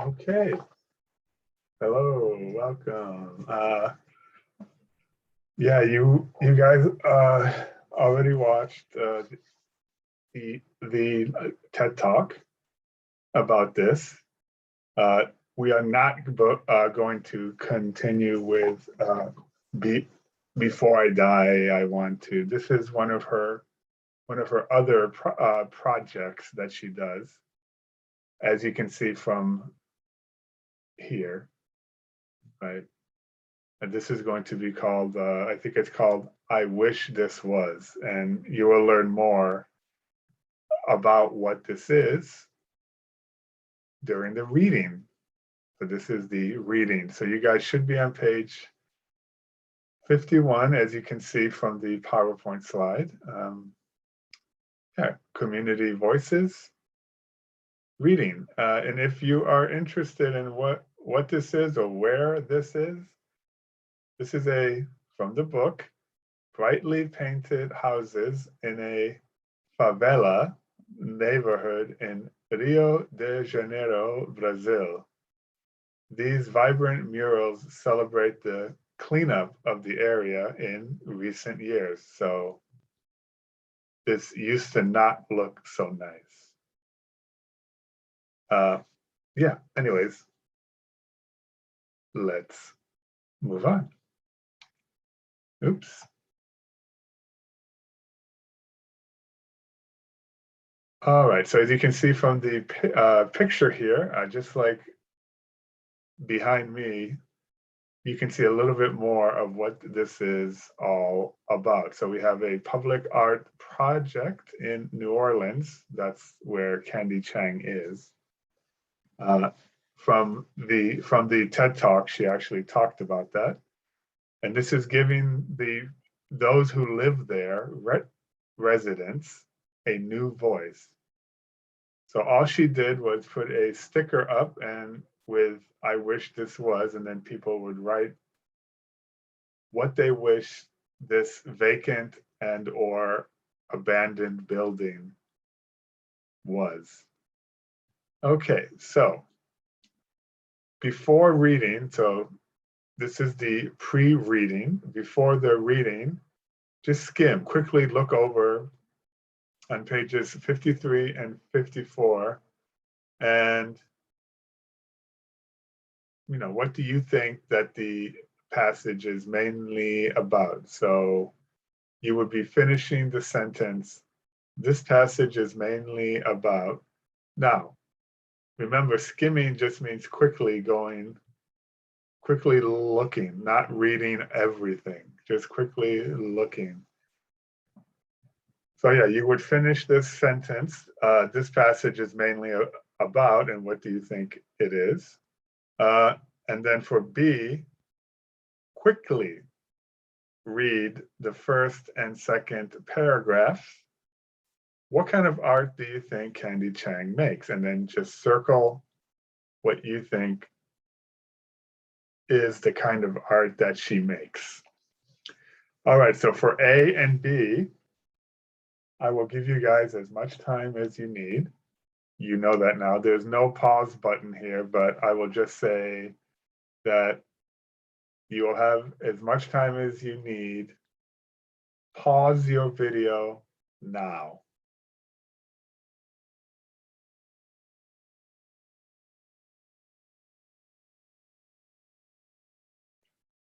Okay. Hello, welcome. Yeah, you guys already watched the TED Talk about this. We are not going to continue with Before I Die, I Want to. This is one of her other projects that she does, as you can see from here, right? And this is going to be called, I think it's called I Wish This Was. And you will learn more about what this is during the reading. So this is the reading. So you guys should be on page 51, as you can see from the PowerPoint slide. Yeah, community voices, reading. And if you are interested in what this is or where this is from the book, brightly painted houses in a favela neighborhood in Rio de Janeiro, Brazil. These vibrant murals celebrate the cleanup of the area in recent years. So this used to not look so nice. Yeah, anyways, let's move on. Oops. All right, so as you can see from the picture here, just like behind me, you can see a little bit more of what this is all about. So we have a public art project in New Orleans. That's where Candy Chang is. From the TED Talk, she actually talked about that. And this is giving those who live there, residents, a new voice. So all she did was put a sticker up and with I wish this was, and then people would write what they wish this vacant and or abandoned building was. Okay, so before reading, so this is the pre-reading. Before the reading, just skim, quickly look over on pages 53 and 54 and what do you think that the passage is mainly about? So you would be finishing the sentence, this passage is mainly about. Now, remember, skimming just means quickly looking, not reading everything, just quickly looking. So yeah, you would finish this sentence, this passage is mainly about, and what do you think it is? And then for B, quickly read the first and second paragraph. What kind of art do you think Candy Chang makes? And then just circle what you think is the kind of art that she makes. All right, so for A and B, I will give you guys as much time as you need. You know that now. There's no pause button here, but I will just say that you will have as much time as you need. Pause your video now.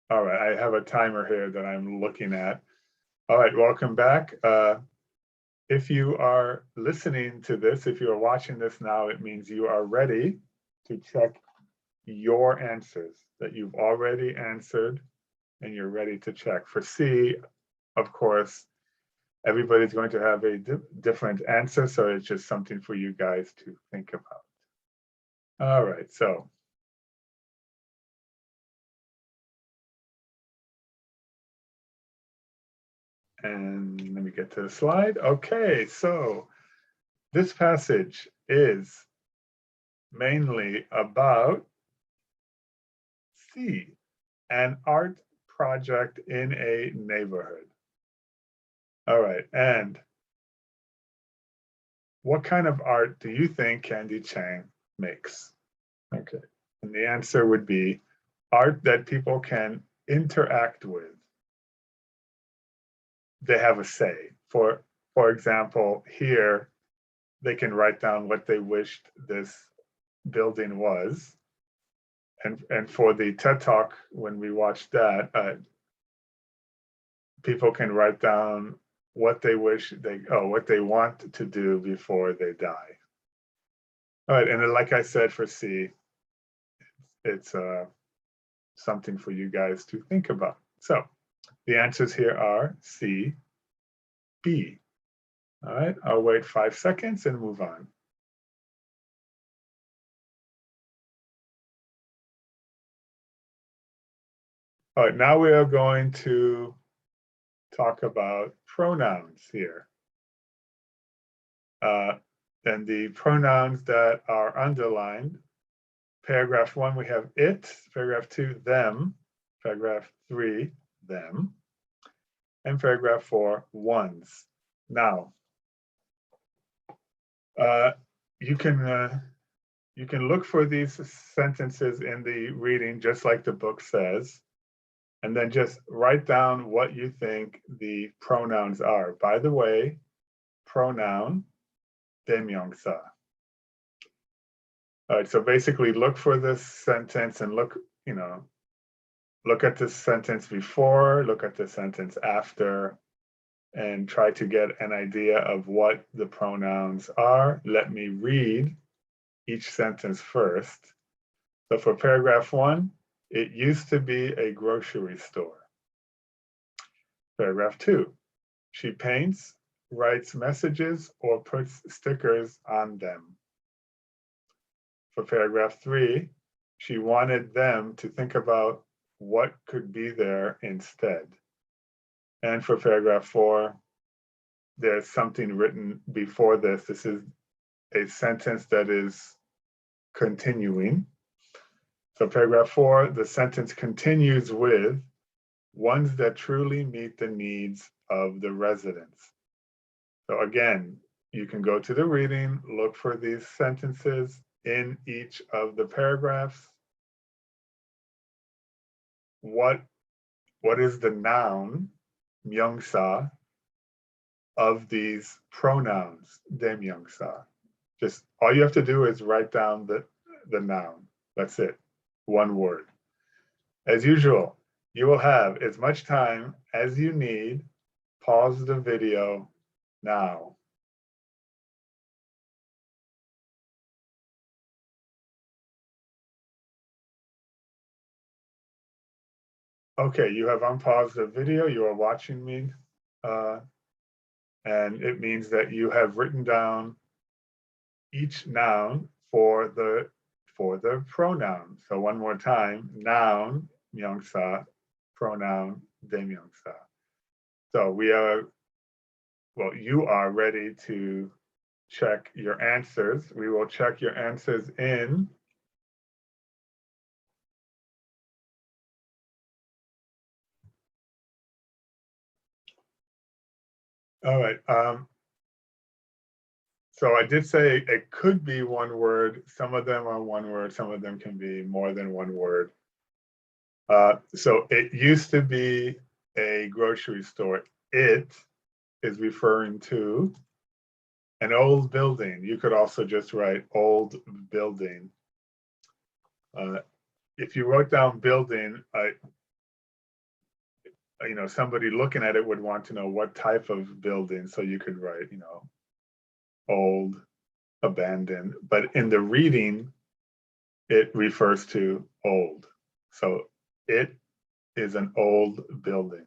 All right, I have a timer here that I'm looking at. All right, welcome back. If you are listening to this, if you are watching this now, it means you are ready to check your answers that you've already answered and you're ready to check. For C, of course, everybody's going to have a different answer, so it's just something for you guys to think about. All right, so. And let me get to the slide. Okay, so this passage is mainly about C, an art project in a neighborhood. All right, and what kind of art do you think Candy Chang makes? Okay, and the answer would be art that people can interact with. They have a say. For example, here they can write down what they wished this building was. And for the TED Talk, when we watched that, people can write down what they wish what they want to do before they die. All right, and then, like I said, for C, it's something for you guys to think about. So the answers here are C, B. All right, I'll wait 5 seconds and move on. All right, now we are going to talk about pronouns here. And the pronouns that are underlined, paragraph 1, we have it, paragraph 2, them, paragraph 3, them, and paragraph 4, ones. Now, you can look for these sentences in the reading, just like the book says, and then just write down what you think the pronouns are. By the way, pronoun, 대명사. All right, so basically look for this sentence and look at the sentence before, look at the sentence after, and try to get an idea of what the pronouns are. Let me read each sentence first. So for paragraph 1, it used to be a grocery store. Paragraph 2, she paints, writes messages, or puts stickers on them. For paragraph 3, she wanted them to think about what could be there instead. And for paragraph 4, there's something written before this. This is a sentence that is continuing. So paragraph 4, the sentence continues with ones that truly meet the needs of the residents. So again, you can go to the reading, look for these sentences in each of the paragraphs. What is the noun, 명사, of these pronouns, 대명사? Just all you have to do is write down the noun. That's it, one word. As usual, you will have as much time as you need. Pause the video now. Okay, you have unpaused the video, you are watching me, and it means that you have written down each noun for the pronoun. So one more time, noun, 명사, pronoun, 대명사. So you are ready to check your answers. We will check your answers in all right. So I did say it could be one word. Some of them are one word. Some of them can be more than one word. So it used to be a grocery store. It is referring to an old building. You could also just write old building. If you wrote down building, somebody looking at it would want to know what type of building. So you could write, old, abandoned. But in the reading, it refers to old. So it is an old building.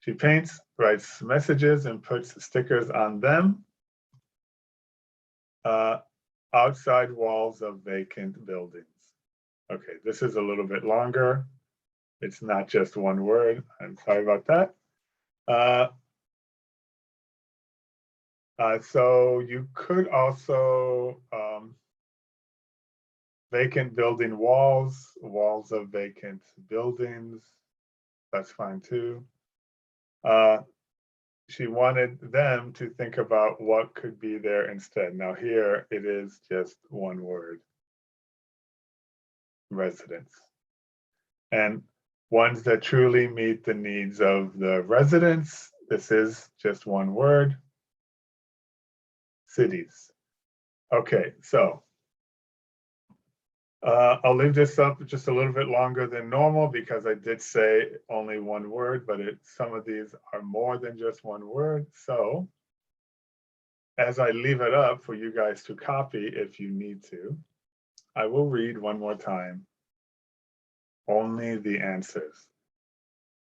She paints, writes messages, and puts stickers on them. Outside walls of vacant buildings. Okay, this is a little bit longer. It's not just one word. I'm sorry about that. So you could also vacant building walls of vacant buildings. That's fine too. She wanted them to think about what could be there instead. Now here it is just one word. residents. And ones that truly meet the needs of the residents, this is just one word, cities. Okay, so I'll leave this up just a little bit longer than normal because I did say only one word, but some of these are more than just one word. So as I leave it up for you guys to copy if you need to, I will read one more time only the answers.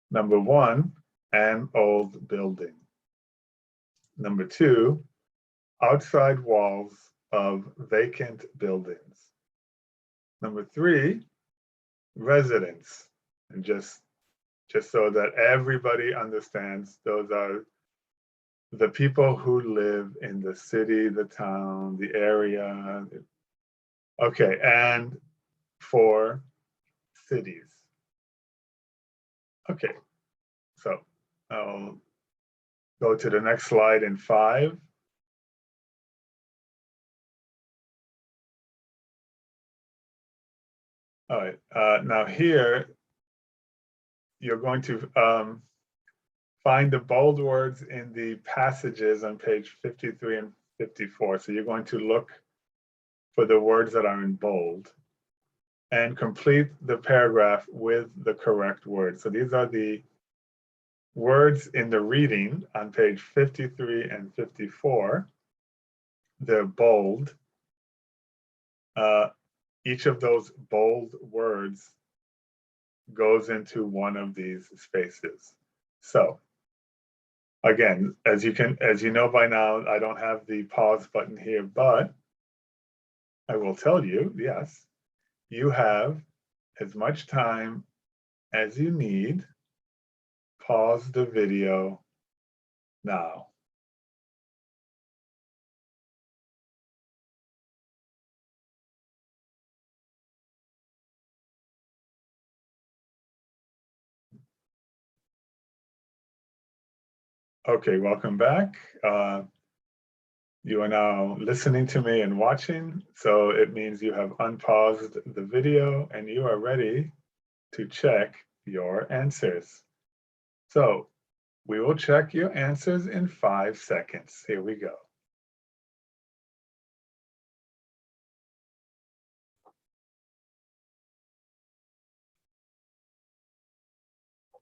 Number 1, an old building. Number 2, outside walls of vacant buildings. Number 3, residents. And just so that everybody understands, those are the people who live in the city, the town, the area. Okay, and 4, cities. Okay, so I'll go to the next slide in 5. All right, now here, you're going to find the bold words in the passages on page 53 and 54. So you're going to look for the words that are in bold and complete the paragraph with the correct word. So these are the words in the reading on page 53 and 54. They're bold. Each of those bold words goes into one of these spaces. So again, as you know by now, I don't have the pause button here, but I will tell you, yes, you have as much time as you need. Pause the video now. Okay, welcome back. You are now listening to me and watching, so it means you have unpaused the video and you are ready to check your answers. So we will check your answers in 5 seconds. Here we go.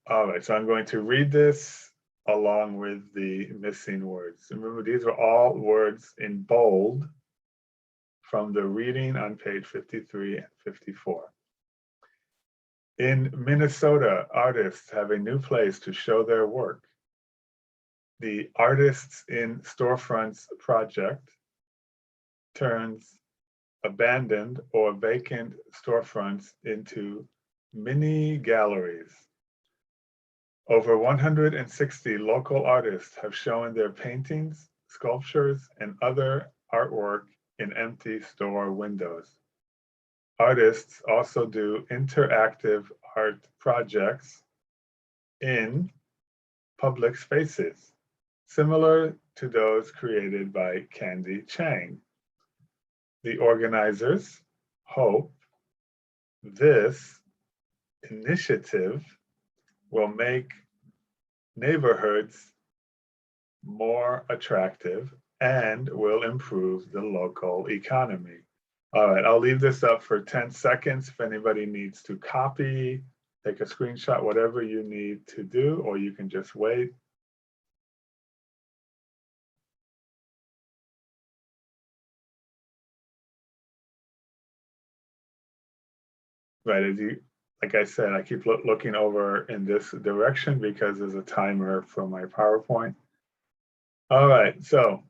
All right, so I'm going to read this along with the missing words. Remember, these are all words in bold from the reading on page 53 and 54. In Minnesota, artists have a new place to show their work. The Artists in Storefronts project turns abandoned or vacant storefronts into mini galleries. Over 160 local artists have shown their paintings, sculptures, and other artwork in empty store windows. Artists also do interactive art projects in public spaces, similar to those created by Candy Chang. The organizers hope this initiative will make neighborhoods more attractive and will improve the local economy. All right, I'll leave this up for 10 seconds if anybody needs to copy, take a screenshot, whatever you need to do, or you can just wait. Right, like I said, I keep looking over in this direction because there's a timer for my PowerPoint. All right, so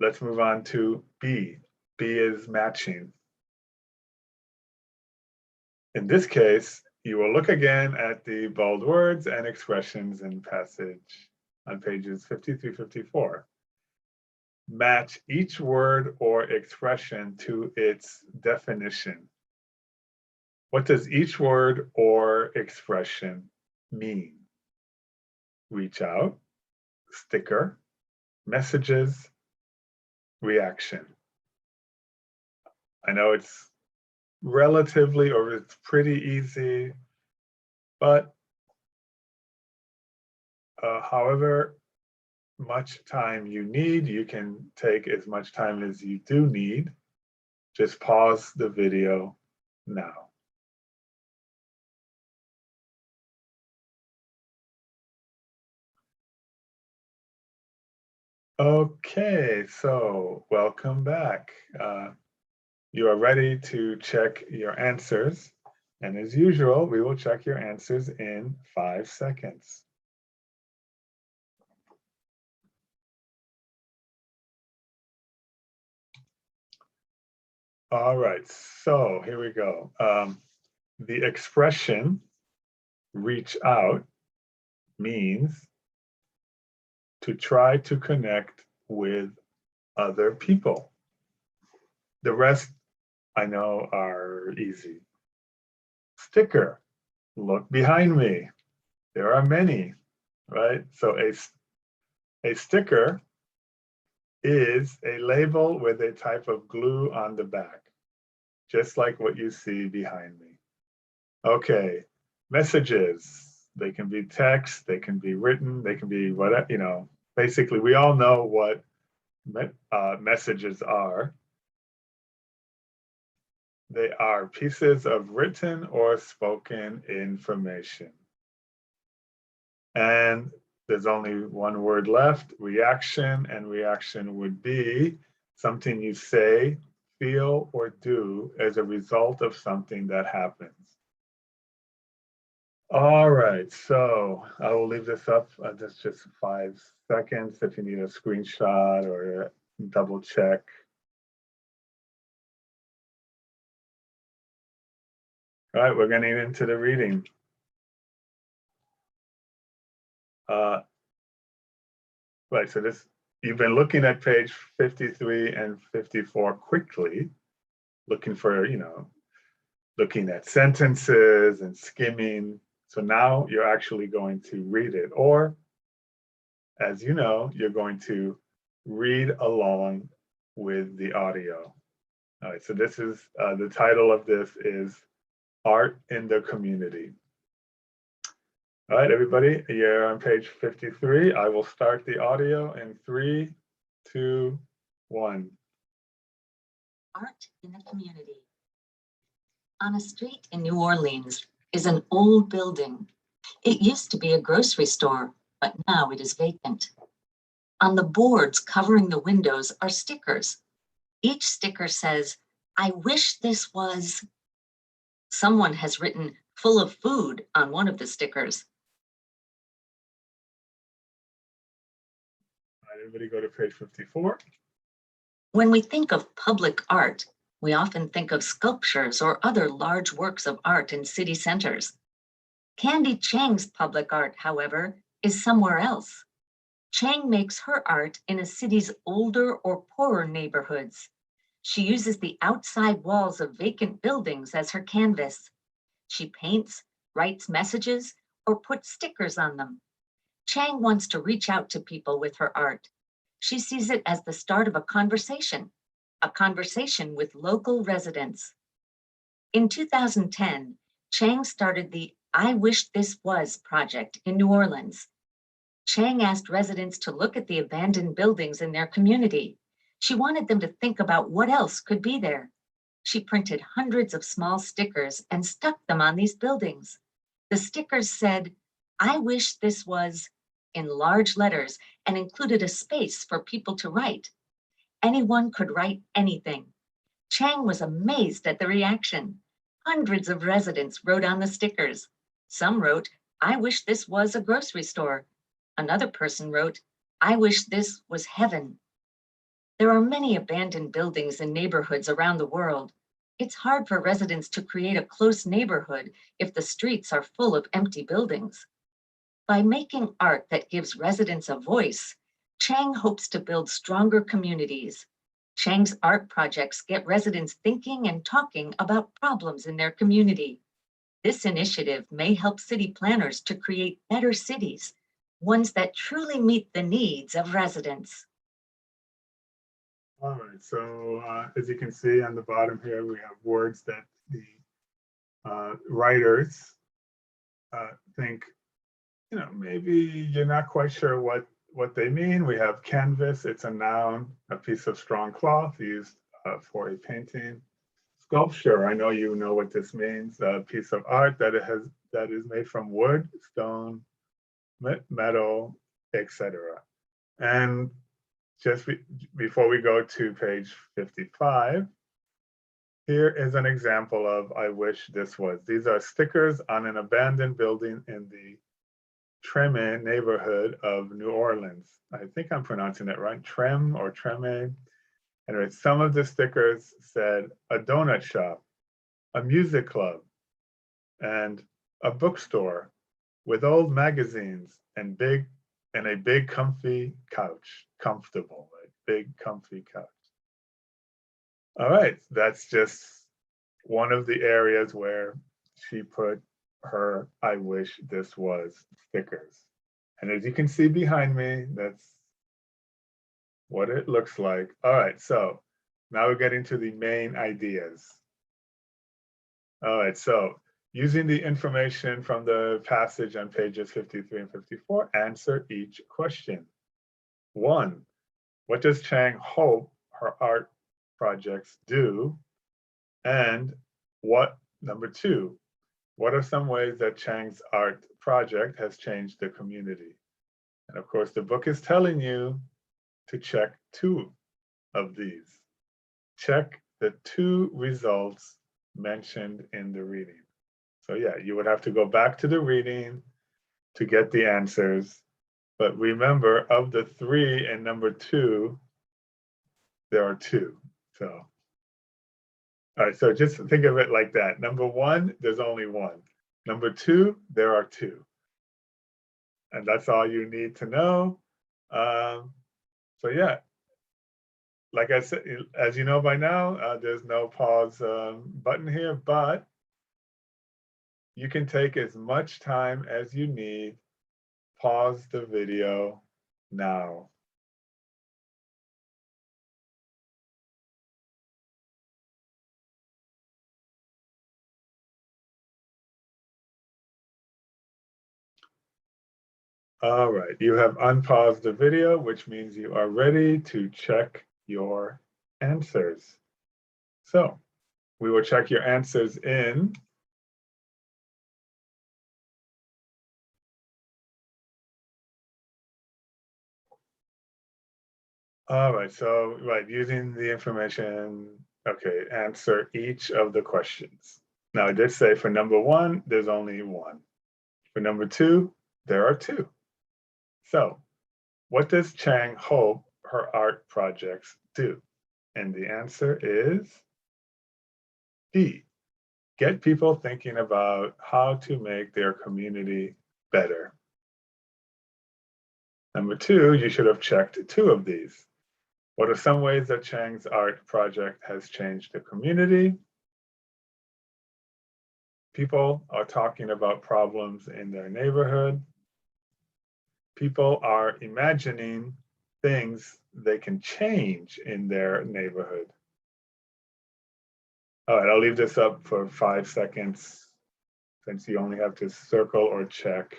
let's move on to B. B is matching. In this case, you will look again at the bold words and expressions in passage on pages 53, 54. Match each word or expression to its definition. What does each word or expression mean? Reach out, sticker, messages, reaction. I know it's relatively, or it's pretty easy, but however much time you need, you can take as much time as you do need. Just pause the video now. Okay, so welcome back. You are ready to check your answers. And as usual, we will check your answers in 5 seconds. All right, so here we go. The expression reach out means to try to connect with other people. The rest I know are easy. Sticker, look behind me. There are many, right? So a sticker is a label with a type of glue on the back, just like what you see behind me. Okay, messages, they can be text, they can be written, they can be whatever, you know, basically we all know what messages are. They are pieces of written or spoken information. And there's only one word left, reaction, and reaction would be something you say, feel, or do as a result of something that happens. All right, so I will leave this up just 5 seconds if you need a screenshot or a double check. All right, we're getting into the reading. Right, so this, you've been looking at page 53 and 54 quickly, looking for, you know, looking at sentences and skimming. So now you're actually going to read it, or as you know, you're going to read along with the audio. All right, so this is, the title of this is Art in the Community. All right, everybody, you're on page 53. I will start the audio in 3, 2, 1. Art in the community. On a street in New Orleans is an old building. It used to be a grocery store, but now it is vacant. On the boards covering the windows are stickers. Each sticker says, "I wish this was." Someone has written "full of food" on one of the stickers. All right, everybody go to page 54. When we think of public art, we often think of sculptures or other large works of art in city centers. Candy Chang's public art, however, is somewhere else. Chang makes her art in a city's older or poorer neighborhoods. She uses the outside walls of vacant buildings as her canvas. She paints, writes messages, or puts stickers on them. Chang wants to reach out to people with her art. She sees it as the start of a conversation with local residents. In 2010, Chang started the I Wish This Was project in New Orleans. Chang asked residents to look at the abandoned buildings in their community. She wanted them to think about what else could be there. She printed hundreds of small stickers and stuck them on these buildings. The stickers said, "I wish this was," in large letters, and included a space for people to write. Anyone could write anything. Chang was amazed at the reaction. Hundreds of residents wrote on the stickers. Some wrote, "I wish this was a grocery store." Another person wrote, "I wish this was heaven." There are many abandoned buildings in neighborhoods around the world. It's hard for residents to create a close neighborhood if the streets are full of empty buildings. By making art that gives residents a voice, Chang hopes to build stronger communities. Chang's art projects get residents thinking and talking about problems in their community. This initiative may help city planners to create better cities, ones that truly meet the needs of residents. All right, so as you can see on the bottom here, we have words that the writers think, maybe you're not quite sure what they mean. We have canvas, it's a noun, a piece of strong cloth used for a painting. Sculpture, I know you know what this means, a piece of art that is made from wood, stone, metal, etc. And just before we go to page 55, here is an example of I wish this was. These are stickers on an abandoned building in the Treme neighborhood of New Orleans. I think I'm pronouncing it right, Trem or Treme. Anyway, some of the stickers said a donut shop, a music club, and a bookstore with old magazines and a big comfy couch, comfortable, right? Big comfy couch. All right, that's just one of the areas where she put her I wish this was stickers. And as you can see behind me, that's what it looks like. All right, so now we're getting to the main ideas. All right, so using the information from the passage on pages 53 and 54, answer each question. 1, what does Chang hope her art projects do? And number 2, what are some ways that Chang's art project has changed the community? And of course, the book is telling you to check 2 of these. Check the 2 results mentioned in the reading. So yeah, you would have to go back to the reading to get the answers. But remember, of the 3 and number 2, there are 2. So, all right, so just think of it like that. Number 1, there's only 1. Number 2, there are 2. And that's all you need to know. So yeah, like I said, as you know by now, there's no pause button here, but you can take as much time as you need. Pause the video now. All right, you have unpaused the video, which means you are ready to check your answers. So we will check your answers in all right, so using the information, okay, answer each of the questions. Now I did say for number 1, there's only 1. For number 2, there are 2. So what does Chang hope her art projects do? And the answer is D. Get people thinking about how to make their community better. Number 2, you should have checked 2 of these. What are some ways that Chang's art project has changed the community? People are talking about problems in their neighborhood. People are imagining things they can change in their neighborhood. All right, I'll leave this up for 5 seconds since you only have to circle or check.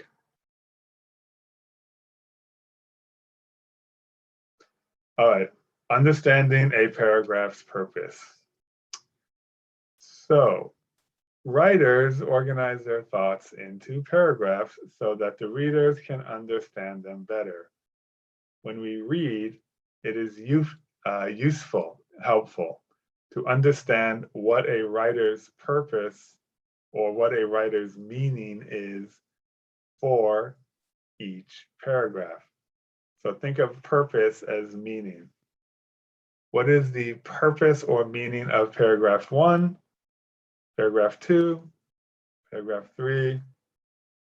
All right, understanding a paragraph's purpose. So writers organize their thoughts into paragraphs so that the readers can understand them better. When we read, it is useful, helpful to understand what a writer's purpose or what a writer's meaning is for each paragraph. So think of purpose as meaning. What is the purpose or meaning of paragraph 1, paragraph 2, paragraph 3,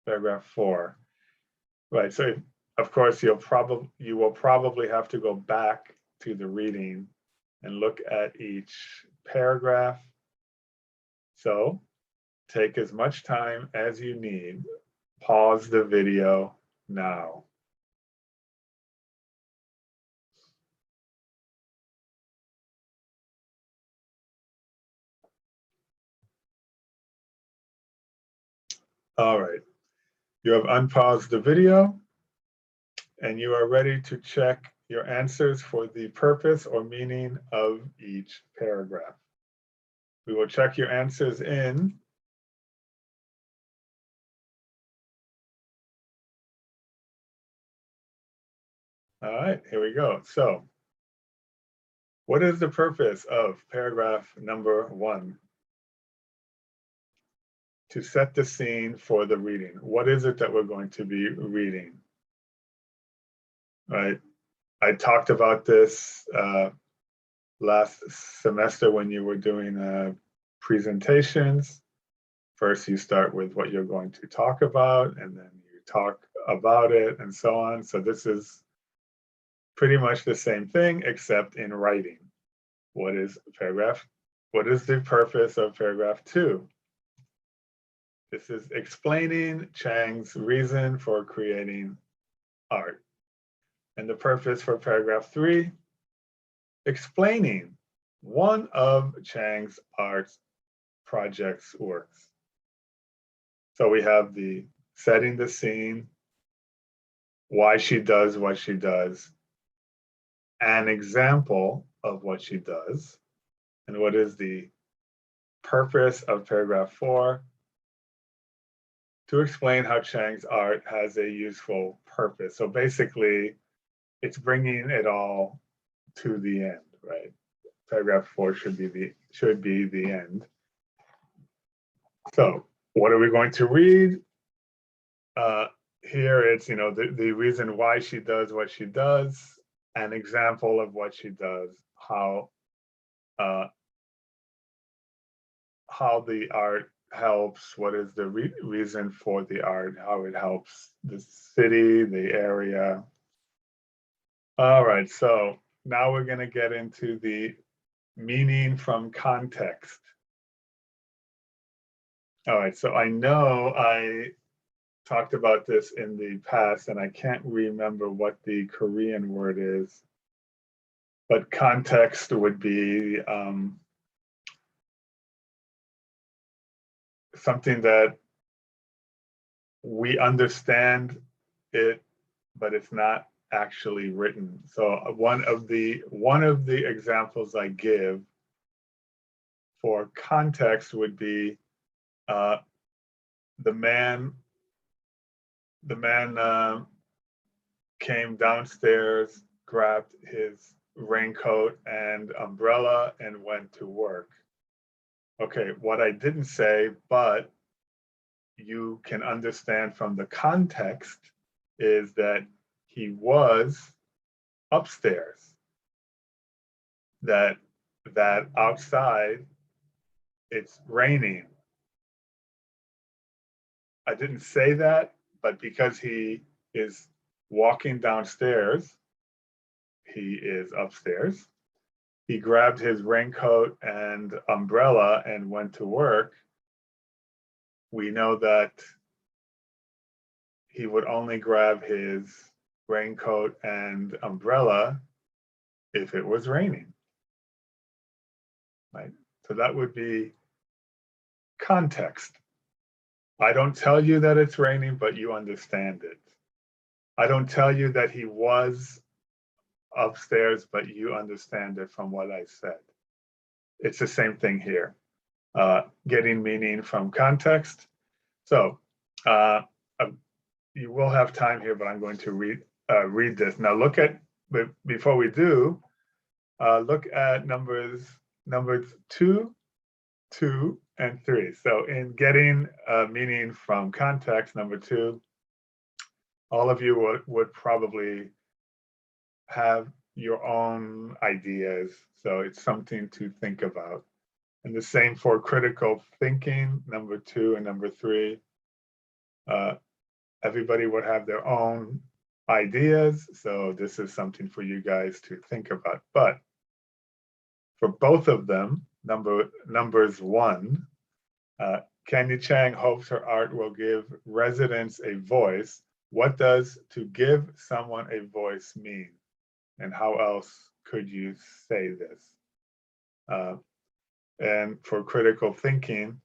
paragraph 4? Right, so of course you will probably have to go back to the reading and look at each paragraph. So take as much time as you need. Pause the video now. All right. You have unpaused the video and you are ready to check your answers for the purpose or meaning of each paragraph. We will check your answers in all right, here we go. So, what is the purpose of paragraph number 1? To set the scene for the reading. What is it that we're going to be reading? Right. I talked about this last semester when you were doing presentations. First, you start with what you're going to talk about, and then you talk about it, and so on. So this is pretty much the same thing, except in writing. What is the purpose of paragraph 2? This is explaining Chang's reason for creating art. And the purpose for paragraph 3, explaining one of Chang's art project's works. So we have the setting the scene, why she does what she does, an example of what she does, and what is the purpose of paragraph 4, to explain how Chang's art has a useful purpose. So basically, it's bringing it all to the end, right? Paragraph 4 should be the end. So what are we going to read? Here it's, the reason why she does what she does, an example of what she does, how the art helps, what is the reason for the art, how it helps the city, the area. All right, so now we're going to get into the meaning from context. All right, so I know I talked about this in the past and I can't remember what the Korean word is, but context would be something that we understand it, but it's not actually written. So one of the examples I give for context would be the man came downstairs, grabbed his raincoat and umbrella, and went to work. Okay, what I didn't say, but you can understand from the context, is that he was upstairs, that outside it's raining. I didn't say that, but because he is walking downstairs, he is upstairs. He grabbed his raincoat and umbrella and went to work. We know that he would only grab his raincoat and umbrella if it was raining, right? So that would be context. I don't tell you that it's raining, but you understand it. I don't tell you that he was upstairs, but you understand it from what I said. It's the same thing here, getting meaning from context. So you will have time here, but I'm going to read this. Now look at, before we do, look at numbers 2, 2, and 3. So in getting meaning from context, number 2, all of you would probably have your own ideas. So it's something to think about. And the same for critical thinking, number 2 and number 3. Everybody would have their own ideas. So this is something for you guys to think about. But for both of them, numbers 1, Candy Chang hopes her art will give residents a voice. What does to give someone a voice mean? And how else could you say this? And for critical thinking,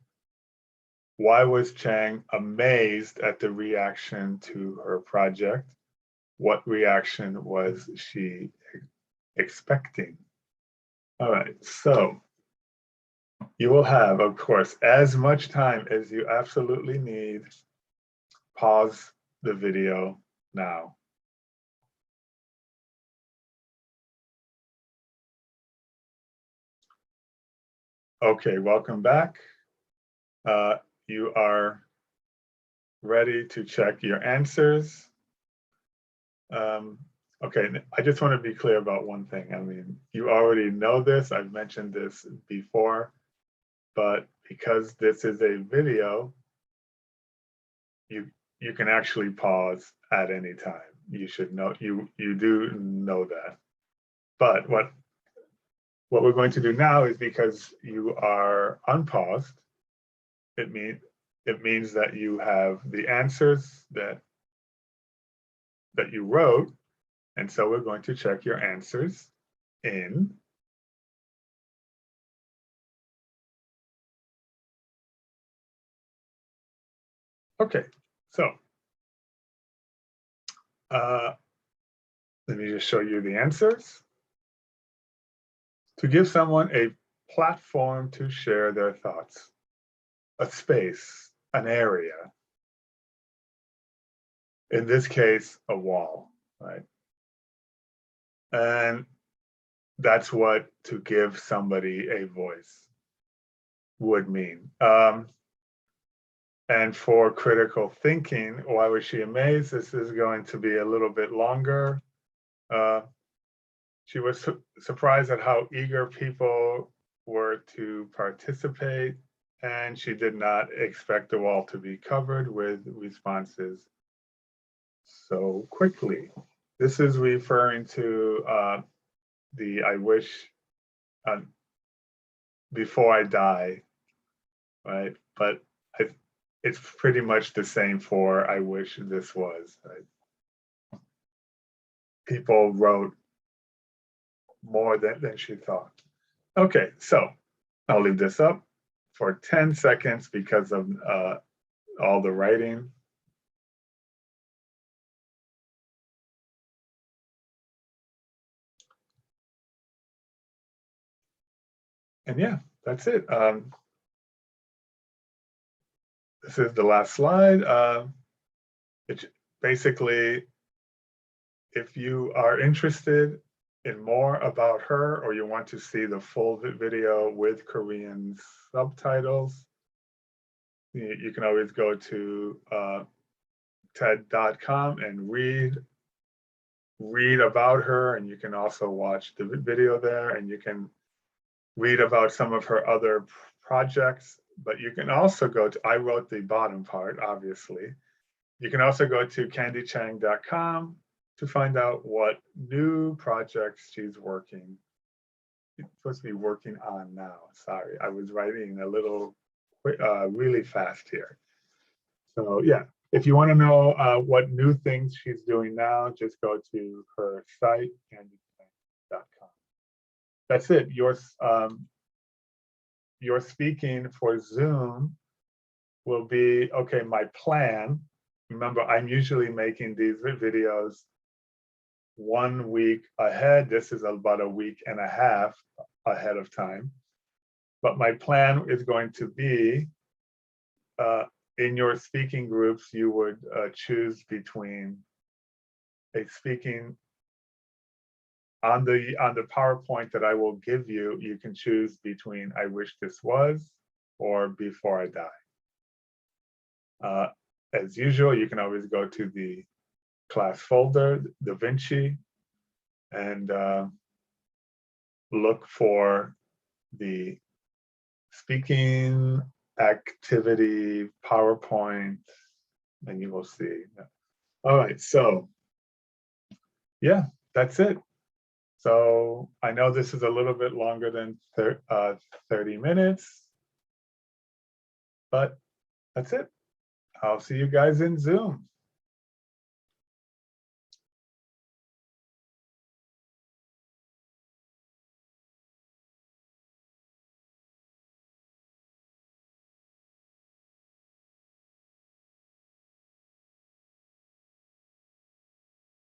Why was Chang amazed at the reaction to her project? What reaction was she expecting? All right, so you will have, of course, as much time as you absolutely need. Pause the video now. Okay, welcome back. You are ready to check your answers. Okay, I just want to be clear about one thing. I mean, you already know this, I've mentioned this before, but because this is a video, you can actually pause at any time. You should know, you do know that. But what we're going to do now is, because you are unpaused, it means that you have the answers that you wrote. And so we're going to check your answers in okay, so let me just show you the answers. To give someone a platform to share their thoughts, a space, an area. In this case, a wall, right? And that's what to give somebody a voice would mean. And for critical thinking, why was she amazed? This is going to be a little bit longer. She was surprised at how eager people were to participate, and she did not expect the wall to be covered with responses so quickly. This is referring to the I wish before I die, right? But it's pretty much the same for I wish this was, right? People wrote more than she thought. Okay, so I'll leave this up for 10 seconds because of all the writing. And yeah, that's it. This is the last slide. It's basically, if you are interested in more about her, or you want to see the full video with Korean subtitles, you can always go to TED.com and read about her, and you can also watch the video there, and you can read about some of her other projects. But you can also go to, I wrote the bottom part, obviously. You can also go to candychang.com to find out what new projects she's supposed to be working on now. Sorry, I was writing a little really fast here. So yeah, if you want to know what new things she's doing now, just go to her site, candychang.com. That's it. Your speaking for Zoom will be, okay, my plan. Remember, I'm usually making these videos 1 week ahead. This is about a week and a half ahead of time. But my plan is going to be, in your speaking groups, you would choose between a speaking on the PowerPoint that I will give you. You can choose between I wish this was or before I die. As usual, you can always go to the class folder, DaVinci, and look for the speaking activity PowerPoint, and you will see. All right, so yeah, that's it. So I know this is a little bit longer than 30 minutes, but that's it. I'll see you guys in Zoom.